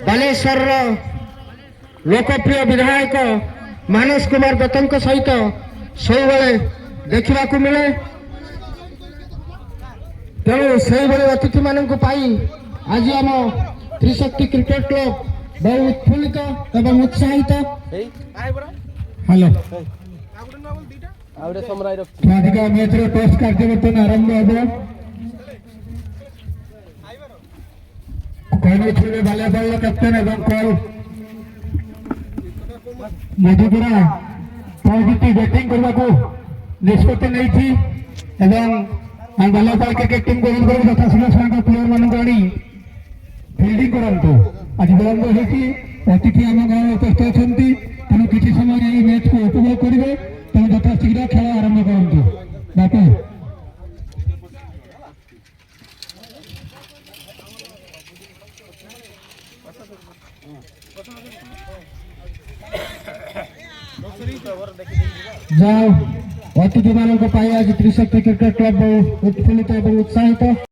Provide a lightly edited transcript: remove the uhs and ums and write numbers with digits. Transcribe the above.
बालेश्वर लोकप्रिय विधायक मानस कुमार दत्तों सहित सब देखा मिले तेणु से अतिथि मानक आज आम त्रिशक्ति क्रिकेट क्लब बहु उत्फुल्लित एवं उत्साहित। हेलो मैच टेस्ट कार्य बर्तमान आरंभ हम कौन बालेपाल कैप्टेन एवं कल मधुपुरा पॉजिटिव बैटिंग करने को निष्पत्ति नहीं बालेपाल क्रिकेट टीम ग्रहण कर यथाशीघ्र प्लेयर मान आनी फिल्डिंग करूँ। आज विलंब हो अतिथि आम गाँव उपस्थित अच्छा तेणु किसी समय मैच को उपभोग करेंगे तेणु यथाशीघ्र खेल आरंभ करूँ। बापू जाओ अतिथि मान आज त्रिशक्ति क्रिकेट क्लब उत्फुल्लित और उत्साहित।